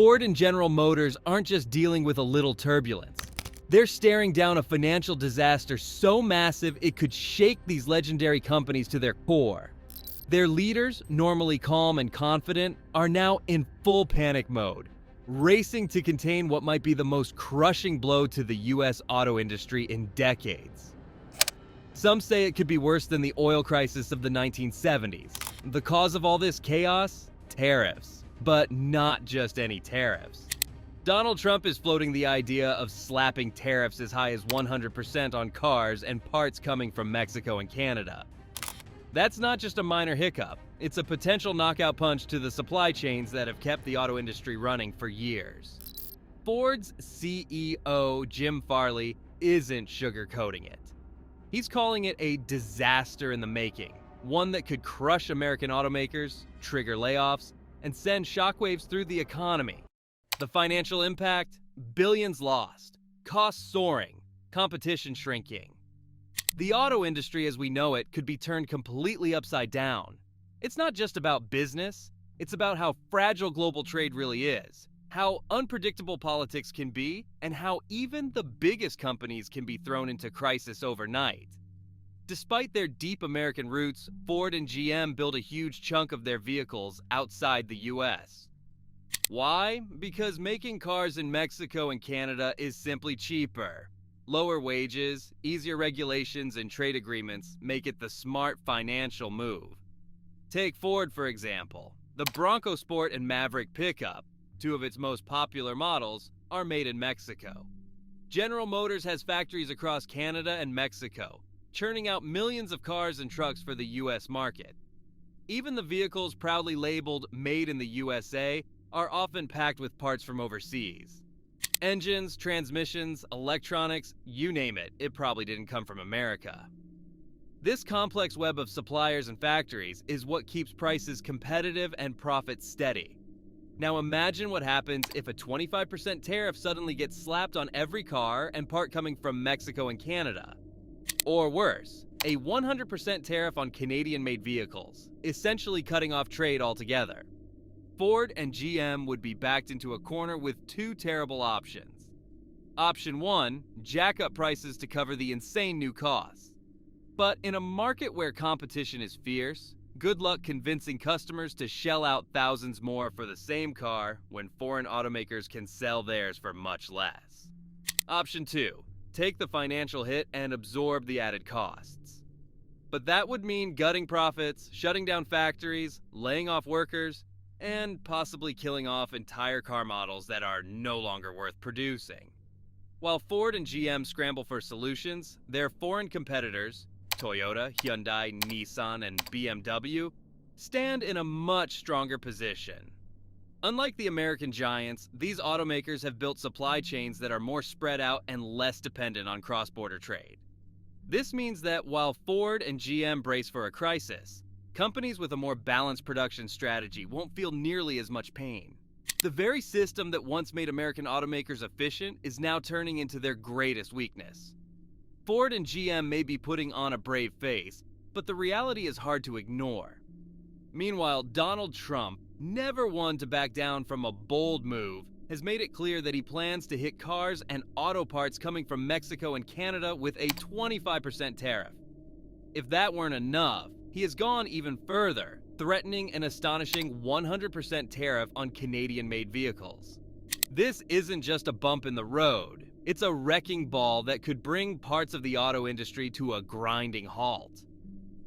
Ford and General Motors aren't just dealing with a little turbulence. They're staring down a financial disaster so massive it could shake these legendary companies to their core. Their leaders, normally calm and confident, are now in full panic mode, racing to contain what might be the most crushing blow to the US auto industry in decades. Some say it could be worse than the oil crisis of the 1970s. The cause of all this chaos? Tariffs. But not just any tariffs. Donald Trump is floating the idea of slapping tariffs as high as 100% on cars and parts coming from Mexico and Canada. That's not just a minor hiccup, it's a potential knockout punch to the supply chains that have kept the auto industry running for years. Ford's CEO, Jim Farley, isn't sugarcoating it. He's calling it a disaster in the making, one that could crush American automakers, trigger layoffs, and send shockwaves through the economy. The financial impact? Billions lost, costs soaring, competition shrinking. The auto industry as we know it could be turned completely upside down. It's not just about business, it's about how fragile global trade really is, how unpredictable politics can be, and how even the biggest companies can be thrown into crisis overnight. Despite their deep American roots, Ford and GM build a huge chunk of their vehicles outside the US. Why? Because making cars in Mexico and Canada is simply cheaper. Lower wages, easier regulations, and trade agreements make it the smart financial move. Take Ford, for example. The Bronco Sport and Maverick pickup, two of its most popular models, are made in Mexico. General Motors has factories across Canada and Mexico, churning out millions of cars and trucks for the US market. Even the vehicles proudly labeled "Made in the USA" are often packed with parts from overseas. Engines, transmissions, electronics, you name it, it probably didn't come from America. This complex web of suppliers and factories is what keeps prices competitive and profits steady. Now imagine what happens if a 25% tariff suddenly gets slapped on every car and part coming from Mexico and Canada. Or worse, a 100% tariff on Canadian-made vehicles, essentially cutting off trade altogether. Ford and GM would be backed into a corner with two terrible options. Option 1, jack up prices to cover the insane new costs. But in a market where competition is fierce, good luck convincing customers to shell out thousands more for the same car when foreign automakers can sell theirs for much less. Option 2, take the financial hit and absorb the added costs. But that would mean gutting profits, shutting down factories, laying off workers, and possibly killing off entire car models that are no longer worth producing. While Ford and GM scramble for solutions, their foreign competitors, Toyota, Hyundai, Nissan, and BMW, stand in a much stronger position. Unlike the American giants, these automakers have built supply chains that are more spread out and less dependent on cross-border trade. This means that while Ford and GM brace for a crisis, companies with a more balanced production strategy won't feel nearly as much pain. The very system that once made American automakers efficient is now turning into their greatest weakness. Ford and GM may be putting on a brave face, but the reality is hard to ignore. Meanwhile, Donald Trump, never one to back down from a bold move, has made it clear that he plans to hit cars and auto parts coming from Mexico and Canada with a 25% tariff. If that weren't enough, he has gone even further, threatening an astonishing 100% tariff on Canadian-made vehicles. This isn't just a bump in the road, it's a wrecking ball that could bring parts of the auto industry to a grinding halt.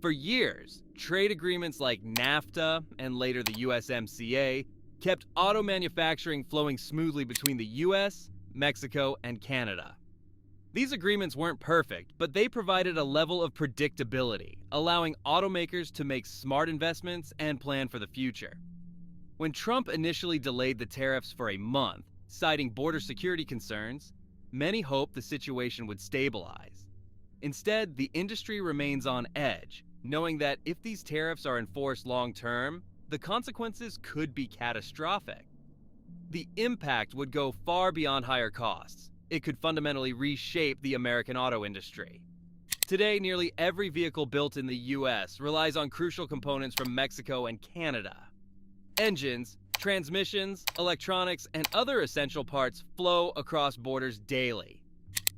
For years, trade agreements like NAFTA and later the USMCA kept auto manufacturing flowing smoothly between the US, Mexico, and Canada. These agreements weren't perfect, but they provided a level of predictability, allowing automakers to make smart investments and plan for the future. When Trump initially delayed the tariffs for a month, citing border security concerns, many hoped the situation would stabilize. Instead, the industry remains on edge, knowing that if these tariffs are enforced long-term, the consequences could be catastrophic. The impact would go far beyond higher costs. It could fundamentally reshape the American auto industry. Today, nearly every vehicle built in the US relies on crucial components from Mexico and Canada. Engines, Transmissions, electronics, and other essential parts flow across borders daily.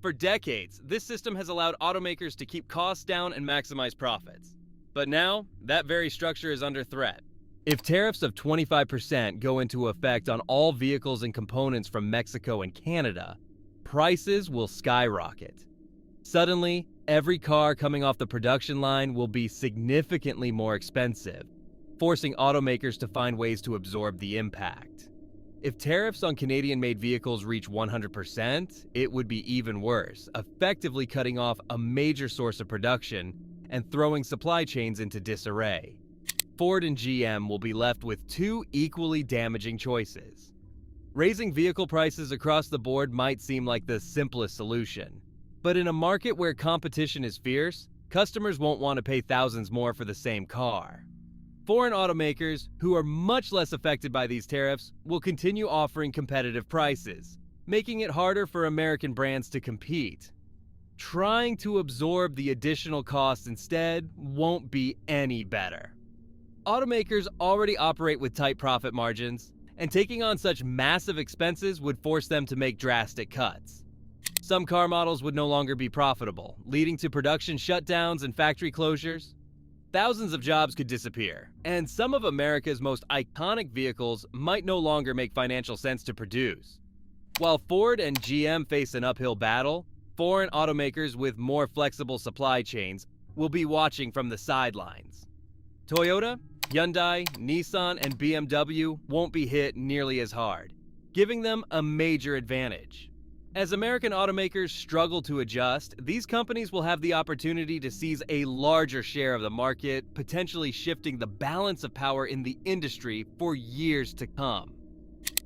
For decades, this system has allowed automakers to keep costs down and maximize profits. But now, that very structure is under threat. If tariffs of 25% go into effect on all vehicles and components from Mexico and Canada, prices will skyrocket. Suddenly, every car coming off the production line will be significantly more expensive, forcing automakers to find ways to absorb the impact. If tariffs on Canadian-made vehicles reach 100%, it would be even worse, effectively cutting off a major source of production and throwing supply chains into disarray. Ford and GM will be left with two equally damaging choices. Raising vehicle prices across the board might seem like the simplest solution, but in a market where competition is fierce, customers won't want to pay thousands more for the same car. Foreign automakers, who are much less affected by these tariffs, will continue offering competitive prices, making it harder for American brands to compete. Trying to absorb the additional costs instead won't be any better. Automakers already operate with tight profit margins, and taking on such massive expenses would force them to make drastic cuts. Some car models would no longer be profitable, leading to production shutdowns and factory closures. Thousands of jobs could disappear, and some of America's most iconic vehicles might no longer make financial sense to produce. While Ford and GM face an uphill battle, foreign automakers with more flexible supply chains will be watching from the sidelines. Toyota, Hyundai, Nissan, and BMW won't be hit nearly as hard, giving them a major advantage. As American automakers struggle to adjust, these companies will have the opportunity to seize a larger share of the market, potentially shifting the balance of power in the industry for years to come.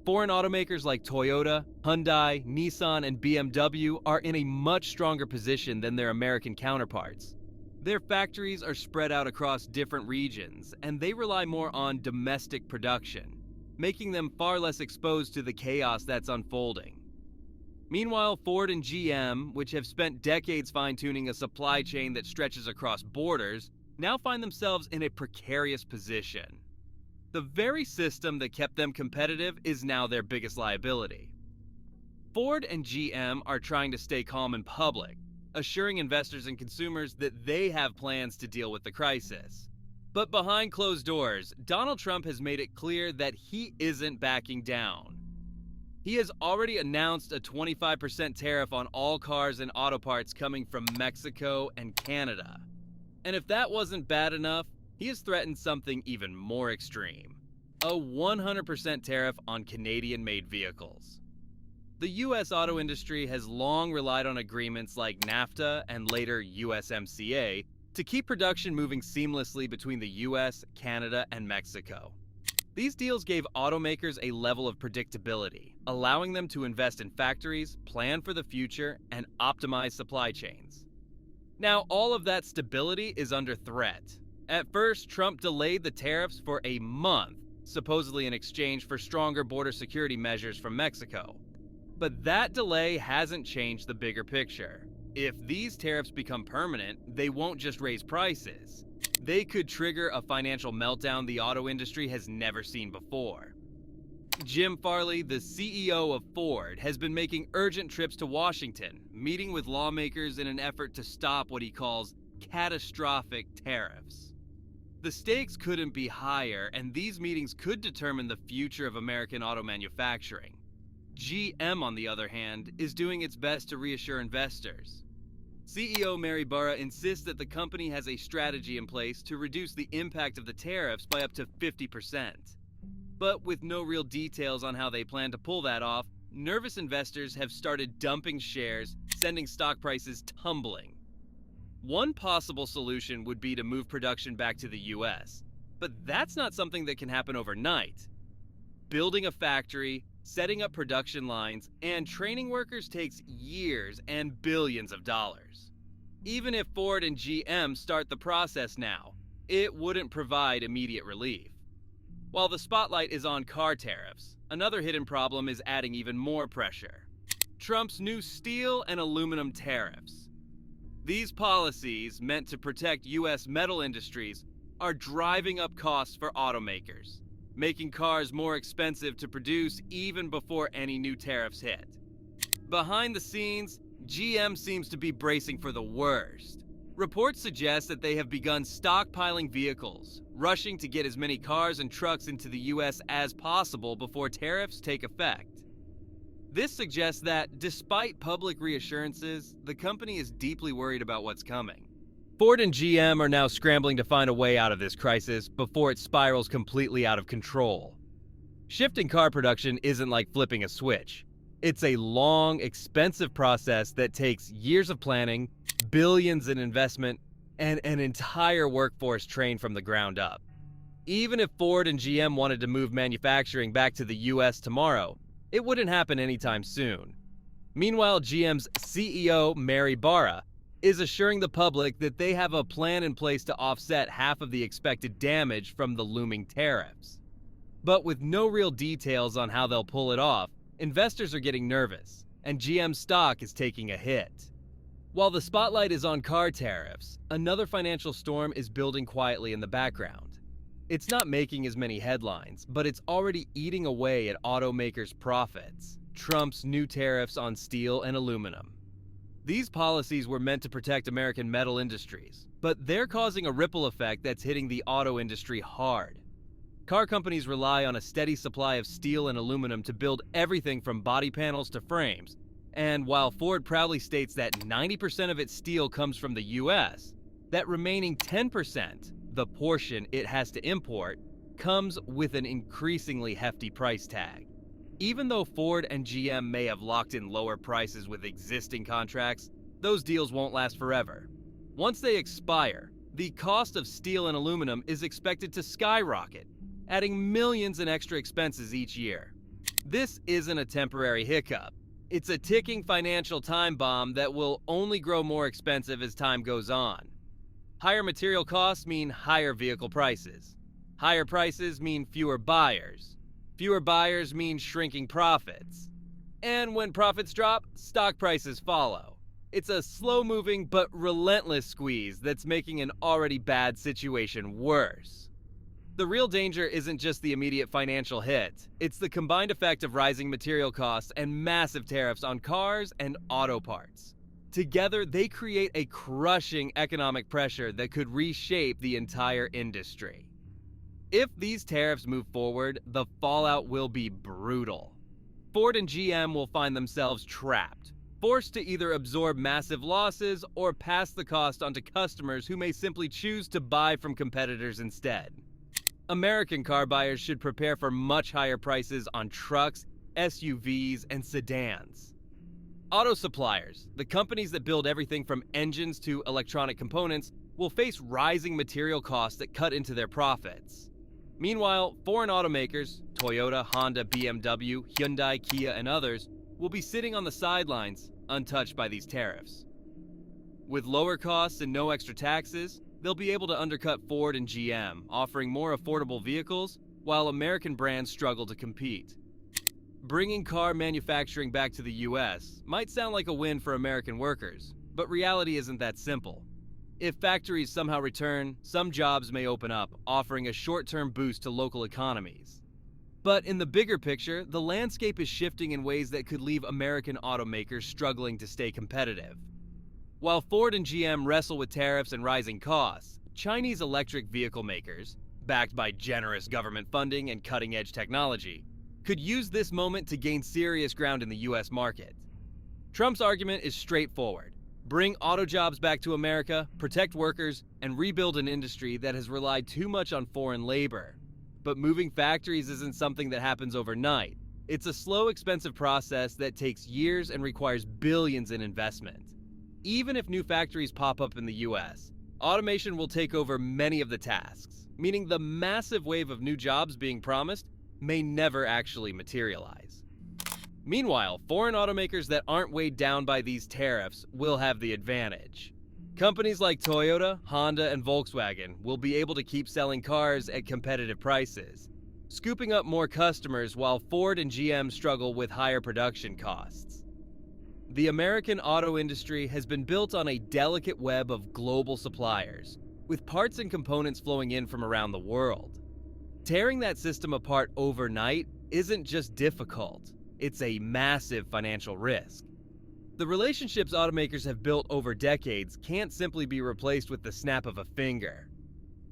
Foreign automakers like Toyota, Hyundai, Nissan, and BMW are in a much stronger position than their American counterparts. Their factories are spread out across different regions, and they rely more on domestic production, making them far less exposed to the chaos that's unfolding. Meanwhile, Ford and GM, which have spent decades fine-tuning a supply chain that stretches across borders, now find themselves in a precarious position. The very system that kept them competitive is now their biggest liability. Ford and GM are trying to stay calm in public, assuring investors and consumers that they have plans to deal with the crisis. But behind closed doors, Donald Trump has made it clear that he isn't backing down. He has already announced a 25% tariff on all cars and auto parts coming from Mexico and Canada. And if that wasn't bad enough, he has threatened something even more extreme: a 100% tariff on Canadian-made vehicles. The U.S. auto industry has long relied on agreements like NAFTA and later USMCA to keep production moving seamlessly between the U.S., Canada, and Mexico. These deals gave automakers a level of predictability, allowing them to invest in factories, plan for the future, and optimize supply chains. Now, all of that stability is under threat. At first, Trump delayed the tariffs for a month, supposedly in exchange for stronger border security measures from Mexico. But that delay hasn't changed the bigger picture. If these tariffs become permanent, they won't just raise prices. They could trigger a financial meltdown the auto industry has never seen before. Jim Farley, the CEO of Ford, has been making urgent trips to Washington, meeting with lawmakers in an effort to stop what he calls catastrophic tariffs. The stakes couldn't be higher, and these meetings could determine the future of American auto manufacturing. GM, on the other hand, is doing its best to reassure investors. CEO Mary Barra insists that the company has a strategy in place to reduce the impact of the tariffs by up to 50%. But with no real details on how they plan to pull that off, nervous investors have started dumping shares, sending stock prices tumbling. One possible solution would be to move production back to the US, but that's not something that can happen overnight. Building a factory, setting up production lines, and training workers takes years and billions of dollars. Even if Ford and GM start the process now, it wouldn't provide immediate relief. While the spotlight is on car tariffs, another hidden problem is adding even more pressure: Trump's new steel and aluminum tariffs. These policies, meant to protect U.S. metal industries, are driving up costs for automakers. making cars more expensive to produce even before any new tariffs hit. Behind the scenes, GM seems to be bracing for the worst. Reports suggest that they have begun stockpiling vehicles, rushing to get as many cars and trucks into the US as possible before tariffs take effect. This suggests that, despite public reassurances, the company is deeply worried about what's coming. Ford and GM are now scrambling to find a way out of this crisis before it spirals completely out of control. Shifting car production isn't like flipping a switch. It's a long, expensive process that takes years of planning, billions in investment, and an entire workforce trained from the ground up. Even if Ford and GM wanted to move manufacturing back to the US tomorrow, it wouldn't happen anytime soon. Meanwhile, GM's CEO, Mary Barra, is assuring the public that they have a plan in place to offset half of the expected damage from the looming tariffs. But with no real details on how they'll pull it off, investors are getting nervous, and GM stock is taking a hit. While the spotlight is on car tariffs, another financial storm is building quietly in the background. It's not making as many headlines, but it's already eating away at automakers' profits: Trump's new tariffs on steel and aluminum. These policies were meant to protect American metal industries, but they're causing a ripple effect that's hitting the auto industry hard. Car companies rely on a steady supply of steel and aluminum to build everything from body panels to frames, and while Ford proudly states that 90% of its steel comes from the US, that remaining 10%, the portion it has to import, comes with an increasingly hefty price tag. Even though Ford and GM may have locked in lower prices with existing contracts, those deals won't last forever. Once they expire, the cost of steel and aluminum is expected to skyrocket, adding millions in extra expenses each year. This isn't a temporary hiccup. It's a ticking financial time bomb that will only grow more expensive as time goes on. Higher material costs mean higher vehicle prices. Higher prices mean fewer buyers. Fewer buyers mean shrinking profits. And when profits drop, stock prices follow. It's a slow-moving but relentless squeeze that's making an already bad situation worse. The real danger isn't just the immediate financial hit. It's the combined effect of rising material costs and massive tariffs on cars and auto parts. Together, they create a crushing economic pressure that could reshape the entire industry. If these tariffs move forward, the fallout will be brutal. Ford and GM will find themselves trapped, forced to either absorb massive losses or pass the cost onto customers who may simply choose to buy from competitors instead. American car buyers should prepare for much higher prices on trucks, SUVs, and sedans. Auto suppliers, the companies that build everything from engines to electronic components, will face rising material costs that cut into their profits. Meanwhile, foreign automakers, Toyota, Honda, BMW, Hyundai, Kia, and others, will be sitting on the sidelines, untouched by these tariffs. With lower costs and no extra taxes, they'll be able to undercut Ford and GM, offering more affordable vehicles, while American brands struggle to compete. Bringing car manufacturing back to the US might sound like a win for American workers, but reality isn't that simple. If factories somehow return, some jobs may open up, offering a short-term boost to local economies. But in the bigger picture, the landscape is shifting in ways that could leave American automakers struggling to stay competitive. While Ford and GM wrestle with tariffs and rising costs, Chinese electric vehicle makers, backed by generous government funding and cutting-edge technology, could use this moment to gain serious ground in the US market. Trump's argument is straightforward: bring auto jobs back to America, protect workers, and rebuild an industry that has relied too much on foreign labor. But moving factories isn't something that happens overnight. It's a slow, expensive process that takes years and requires billions in investment. Even if new factories pop up in the US, automation will take over many of the tasks, meaning the massive wave of new jobs being promised may never actually materialize. Meanwhile, foreign automakers that aren't weighed down by these tariffs will have the advantage. Companies like Toyota, Honda, and Volkswagen will be able to keep selling cars at competitive prices, scooping up more customers while Ford and GM struggle with higher production costs. The American auto industry has been built on a delicate web of global suppliers, with parts and components flowing in from around the world. Tearing that system apart overnight isn't just difficult, it's a massive financial risk. The relationships automakers have built over decades can't simply be replaced with the snap of a finger.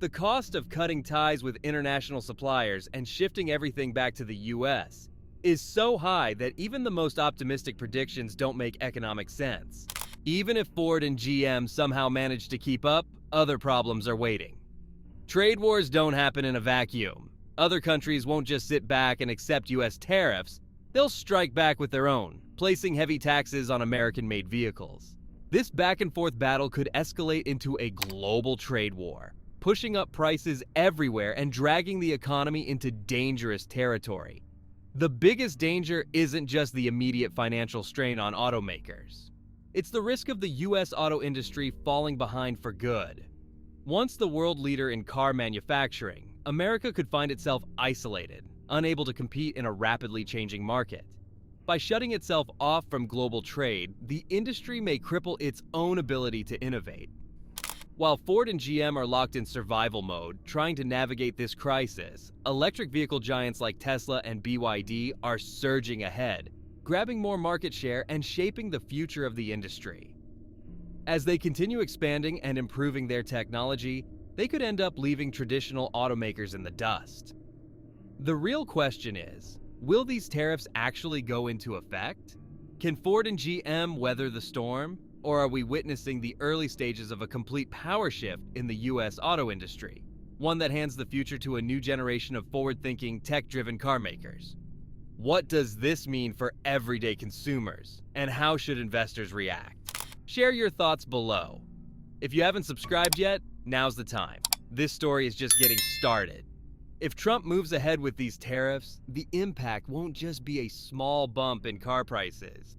The cost of cutting ties with international suppliers and shifting everything back to the US is so high that even the most optimistic predictions don't make economic sense. Even if Ford and GM somehow manage to keep up, other problems are waiting. Trade wars don't happen in a vacuum. Other countries won't just sit back and accept US tariffs, they'll strike back with their own, placing heavy taxes on American-made vehicles. This back-and-forth battle could escalate into a global trade war, pushing up prices everywhere and dragging the economy into dangerous territory. The biggest danger isn't just the immediate financial strain on automakers. It's the risk of the US auto industry falling behind for good. Once the world leader in car manufacturing, America could find itself isolated, unable to compete in a rapidly changing market. By shutting itself off from global trade, the industry may cripple its own ability to innovate. While Ford and GM are locked in survival mode, trying to navigate this crisis, electric vehicle giants like Tesla and BYD are surging ahead, grabbing more market share and shaping the future of the industry. As they continue expanding and improving their technology, they could end up leaving traditional automakers in the dust. The real question is, will these tariffs actually go into effect? Can Ford and GM weather the storm? Or are we witnessing the early stages of a complete power shift in the US auto industry? One that hands the future to a new generation of forward-thinking, tech-driven car makers. What does this mean for everyday consumers? And how should investors react? Share your thoughts below. If you haven't subscribed yet, now's the time. This story is just getting started. If Trump moves ahead with these tariffs, the impact won't just be a small bump in car prices.